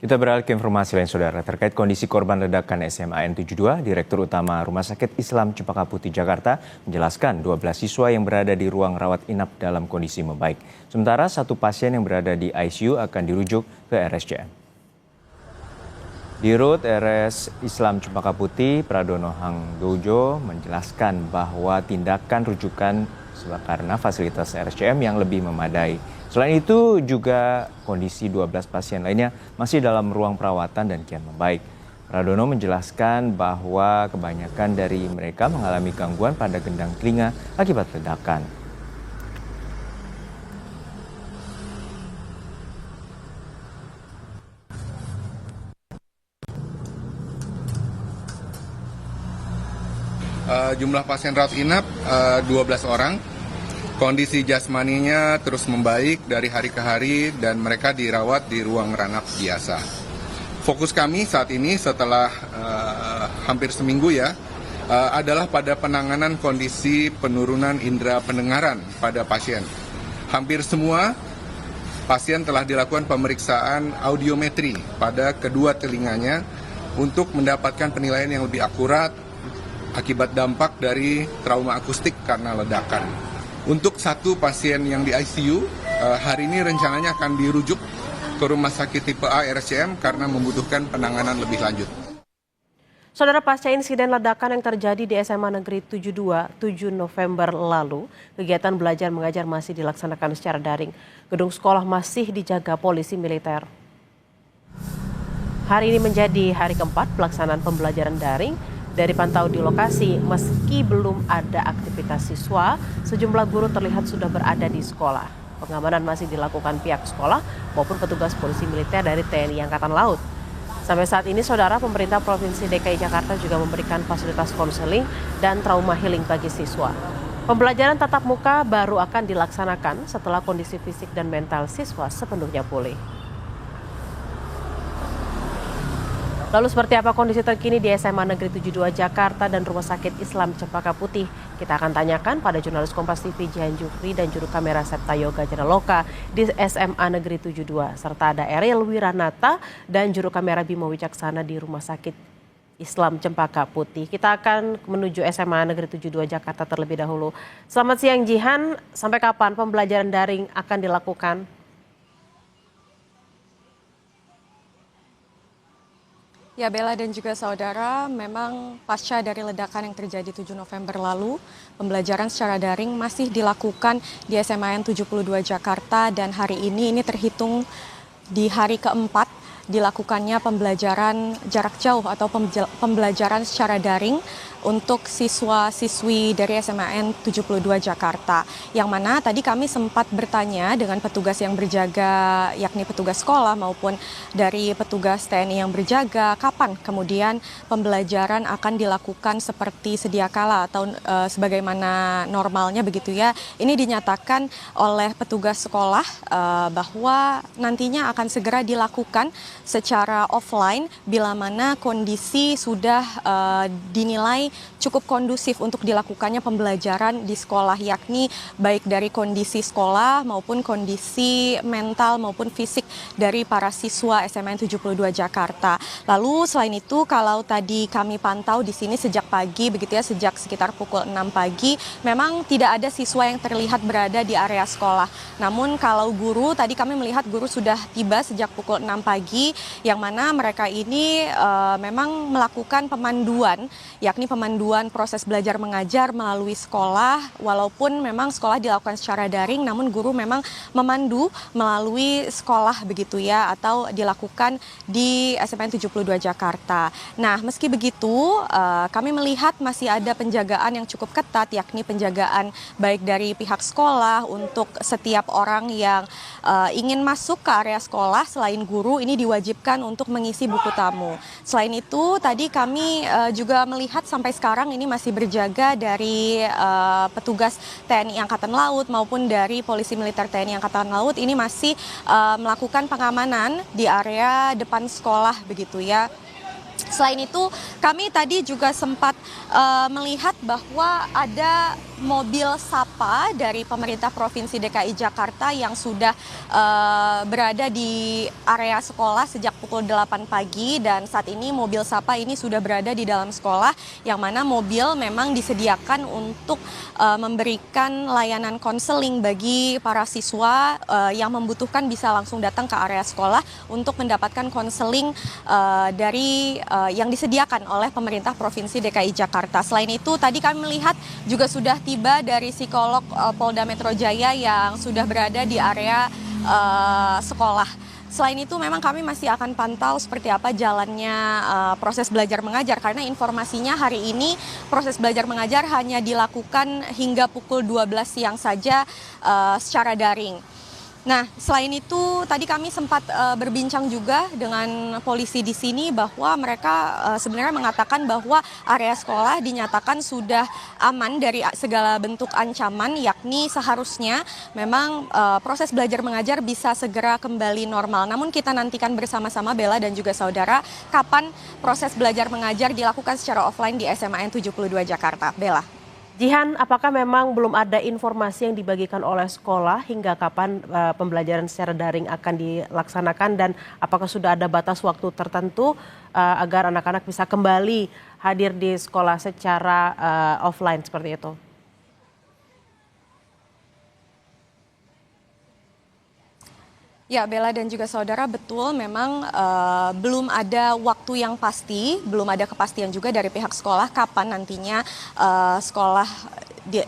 Kita beralih ke informasi lain, Saudara. Terkait kondisi korban ledakan SMA N72, Direktur Utama Rumah Sakit Islam Cempaka Putih, Jakarta, menjelaskan 12 siswa yang berada di ruang rawat inap dalam kondisi membaik. Sementara satu pasien yang berada di ICU akan dirujuk ke RSCM. Dirut RS Islam Cempaka Putih, Pradono Hangdojo, menjelaskan bahwa tindakan rujukan karena fasilitas RSCM yang lebih memadai. Selain itu juga kondisi 12 pasien lainnya masih dalam ruang perawatan dan kian membaik. Pradono menjelaskan bahwa kebanyakan dari mereka mengalami gangguan pada gendang telinga akibat ledakan. Jumlah pasien rawat inap 12 orang. Kondisi jasmaninya terus membaik dari hari ke hari dan mereka dirawat di ruang ranap biasa. Fokus kami saat ini setelah hampir seminggu adalah pada penanganan kondisi penurunan indera pendengaran pada pasien. Hampir semua pasien telah dilakukan pemeriksaan audiometri pada kedua telinganya untuk mendapatkan penilaian yang lebih akurat akibat dampak dari trauma akustik karena ledakan. Untuk satu pasien yang di ICU, hari ini rencananya akan dirujuk ke rumah sakit tipe A RSCM karena membutuhkan penanganan lebih lanjut. Saudara, pasca insiden ledakan yang terjadi di SMA Negeri 72 7 November lalu, kegiatan belajar mengajar masih dilaksanakan secara daring. Gedung sekolah masih dijaga polisi militer. Hari ini menjadi hari keempat pelaksanaan pembelajaran daring. Dari pantau di lokasi, meski belum ada aktivitas siswa, sejumlah guru terlihat sudah berada di sekolah. Pengamanan masih dilakukan pihak sekolah maupun petugas polisi militer dari TNI Angkatan Laut. Sampai saat ini, Saudara, pemerintah Provinsi DKI Jakarta juga memberikan fasilitas konseling dan trauma healing bagi siswa. Pembelajaran tatap muka baru akan dilaksanakan setelah kondisi fisik dan mental siswa sepenuhnya pulih. Lalu seperti apa kondisi terkini di SMA Negeri 72 Jakarta dan Rumah Sakit Islam Cempaka Putih? Kita akan tanyakan pada jurnalis Kompas TV Jihan Jufri dan juru kamera Septa Yoga Janaloka di SMA Negeri 72. Serta ada Ariel Wiranata dan juru kamera Bimo Wicaksana di Rumah Sakit Islam Cempaka Putih. Kita akan menuju SMA Negeri 72 Jakarta terlebih dahulu. Selamat siang Jihan, sampai kapan pembelajaran daring akan dilakukan? Ya, Bella dan juga saudara, memang pasca dari ledakan yang terjadi 7 November lalu, pembelajaran secara daring masih dilakukan di SMAN 72 Jakarta dan hari ini terhitung di hari keempat dilakukannya pembelajaran jarak jauh atau pembelajaran secara daring untuk siswa-siswi dari SMAN 72 Jakarta. Yang mana tadi kami sempat bertanya dengan petugas yang berjaga, yakni petugas sekolah maupun dari petugas TNI yang berjaga, kapan kemudian pembelajaran akan dilakukan seperti sedia kala atau sebagaimana normalnya begitu ya. Ini dinyatakan oleh petugas sekolah bahwa nantinya akan segera dilakukan secara offline bila mana kondisi sudah dinilai cukup kondusif untuk dilakukannya pembelajaran di sekolah, yakni baik dari kondisi sekolah maupun kondisi mental maupun fisik dari para siswa SMAN 72 Jakarta. Lalu selain itu, kalau tadi kami pantau di sini sejak pagi begitu ya, sejak sekitar pukul 6 pagi memang tidak ada siswa yang terlihat berada di area sekolah. Namun kalau guru, tadi kami melihat guru sudah tiba sejak pukul 6 pagi yang mana mereka ini memang melakukan pemanduan, yakni pemanduan proses belajar mengajar melalui sekolah, walaupun memang sekolah dilakukan secara daring, namun guru memang memandu melalui sekolah begitu ya, atau dilakukan di SMAN 72 Jakarta. Nah, meski begitu, kami melihat masih ada penjagaan yang cukup ketat, yakni penjagaan baik dari pihak sekolah untuk setiap orang yang ingin masuk ke area sekolah selain guru ini diwajibkan untuk mengisi buku tamu. Selain itu, tadi kami juga melihat sampai sekarang ini masih berjaga dari petugas TNI Angkatan Laut maupun dari Polisi Militer TNI Angkatan Laut ini masih melakukan pengamanan di area depan sekolah begitu ya. Selain itu, kami tadi juga sempat melihat bahwa ada mobil Sapa dari pemerintah Provinsi DKI Jakarta yang sudah berada di area sekolah sejak pukul 8 pagi, dan saat ini mobil Sapa ini sudah berada di dalam sekolah, yang mana mobil memang disediakan untuk memberikan layanan konseling bagi para siswa yang membutuhkan bisa langsung datang ke area sekolah untuk mendapatkan konseling dari yang disediakan oleh pemerintah Provinsi DKI Jakarta. Selain itu, tadi kami melihat juga sudah tiba dari psikolog Polda Metro Jaya yang sudah berada di area sekolah. Selain itu memang kami masih akan pantau seperti apa jalannya proses belajar mengajar, karena informasinya hari ini proses belajar mengajar hanya dilakukan hingga pukul 12 siang saja secara daring. Nah, selain itu tadi kami sempat berbincang juga dengan polisi di sini bahwa mereka sebenarnya mengatakan bahwa area sekolah dinyatakan sudah aman dari segala bentuk ancaman, yakni seharusnya memang proses belajar mengajar bisa segera kembali normal. Namun kita nantikan bersama-sama, Bella dan juga saudara, kapan proses belajar mengajar dilakukan secara offline di SMAN 72 Jakarta. Bella. Jihan, apakah memang belum ada informasi yang dibagikan oleh sekolah hingga kapan pembelajaran secara daring akan dilaksanakan, dan apakah sudah ada batas waktu tertentu agar anak-anak bisa kembali hadir di sekolah secara offline seperti itu? Ya, Bella dan juga saudara, betul memang belum ada waktu yang pasti, belum ada kepastian juga dari pihak sekolah kapan nantinya sekolah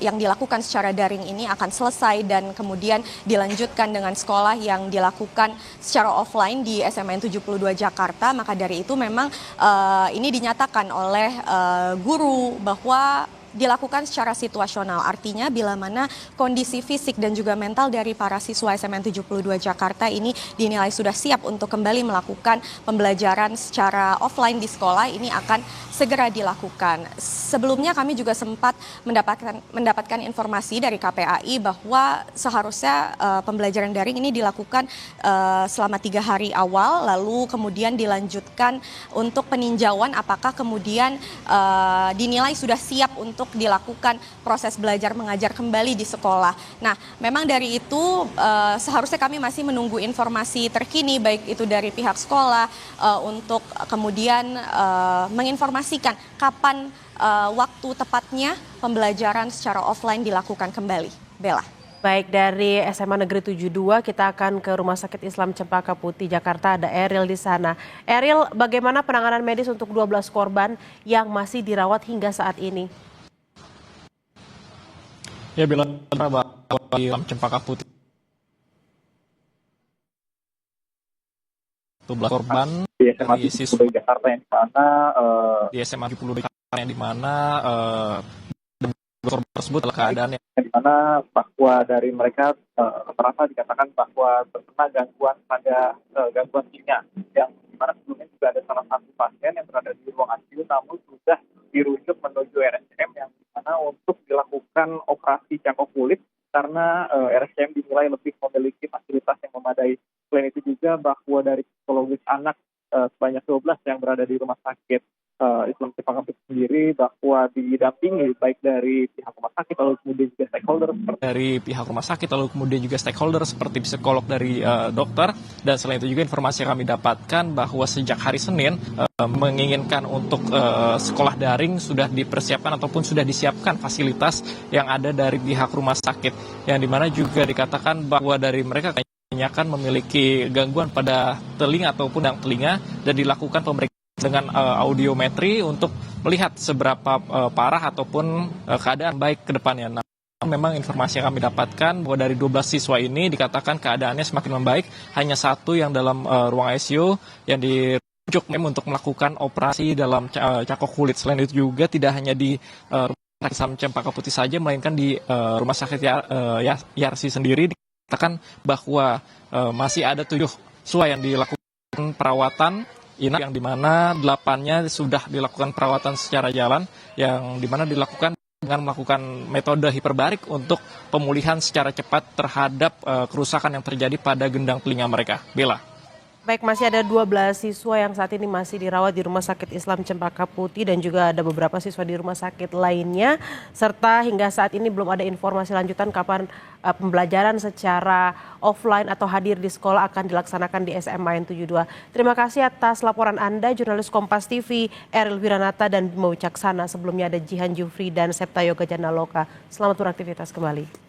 yang dilakukan secara daring ini akan selesai dan kemudian dilanjutkan dengan sekolah yang dilakukan secara offline di SMAN 72 Jakarta. Maka dari itu memang ini dinyatakan oleh guru bahwa dilakukan secara situasional, artinya bila mana kondisi fisik dan juga mental dari para siswa SMAN 72 Jakarta ini dinilai sudah siap untuk kembali melakukan pembelajaran secara offline di sekolah, ini akan segera dilakukan. Sebelumnya kami juga sempat mendapatkan informasi dari KPAI bahwa seharusnya pembelajaran daring ini dilakukan selama 3 hari awal, lalu kemudian dilanjutkan untuk peninjauan apakah kemudian dinilai sudah siap untuk dilakukan proses belajar mengajar kembali di sekolah. Nah, memang dari itu seharusnya kami masih menunggu informasi terkini baik itu dari pihak sekolah untuk kemudian menginformasikan kapan waktu tepatnya pembelajaran secara offline dilakukan kembali. Bella. Baik, dari SMA Negeri 72 kita akan ke Rumah Sakit Islam Cempaka Putih Jakarta, ada Eril di sana. Eril, bagaimana penanganan medis untuk 12 korban yang masih dirawat hingga saat ini? Ya, Bella, bahwa di Cempaka Putih 12 korban di SMA dari siswa Jakarta yang di mana di SMA 72 Jakarta yang di mana korban tersebut adalah keadaannya di mana bahwa dari mereka rata-rata dikatakan bahwa terkena gangguan pada gangguan telinga, yang di mana sebelumnya juga ada salah satu pasien yang berada di ruang ICU namun sudah dirujuk menuju RSCM yang di mana untuk dilakukan operasi cangkok kulit karena RSCM dinilai lebih memiliki fasilitas yang memadai. Selain itu juga bahwa dari psikologis anak sebanyak 12 yang berada di rumah sakit Islam Cempaka Putih sendiri bahwa didampingi baik dari pihak rumah sakit lalu kemudian juga stakeholder seperti psikolog dari dokter. Dan selain itu juga informasi yang kami dapatkan bahwa sejak hari Senin menginginkan untuk sekolah daring sudah dipersiapkan ataupun sudah disiapkan fasilitas yang ada dari pihak rumah sakit, yang dimana juga dikatakan bahwa dari mereka kebanyakan memiliki gangguan pada telinga ataupun yang telinga, dan dilakukan pemeriksaan dengan audiometri untuk melihat seberapa parah ataupun keadaan baik ke depannya. Nah, memang informasi yang kami dapatkan bahwa dari 12 siswa ini dikatakan keadaannya semakin membaik, hanya satu yang dalam ruang ICU yang dirujuk untuk melakukan operasi dalam cangkok kulit. Selain itu juga tidak hanya di Rumah Sakit Cempaka Putih saja, melainkan di Rumah Sakit Yarsi sendiri dikatakan bahwa masih ada 7 siswa yang dilakukan perawatan inap, yang dimana 8-nya sudah dilakukan perawatan secara jalan, yang dimana dilakukan dengan melakukan metode hiperbarik untuk pemulihan secara cepat terhadap kerusakan yang terjadi pada gendang telinga mereka. Bella. Baik, masih ada 12 siswa yang saat ini masih dirawat di Rumah Sakit Islam Cempaka Putih dan juga ada beberapa siswa di rumah sakit lainnya. Serta hingga saat ini belum ada informasi lanjutan kapan pembelajaran secara offline atau hadir di sekolah akan dilaksanakan di SMA N 72. Terima kasih atas laporan Anda, jurnalis Kompas TV, Eril Wiranata dan Bimo Wicaksana. Sebelumnya ada Jihan Jufri dan Septa Yoga Janaloka. Selamat beraktivitas kembali.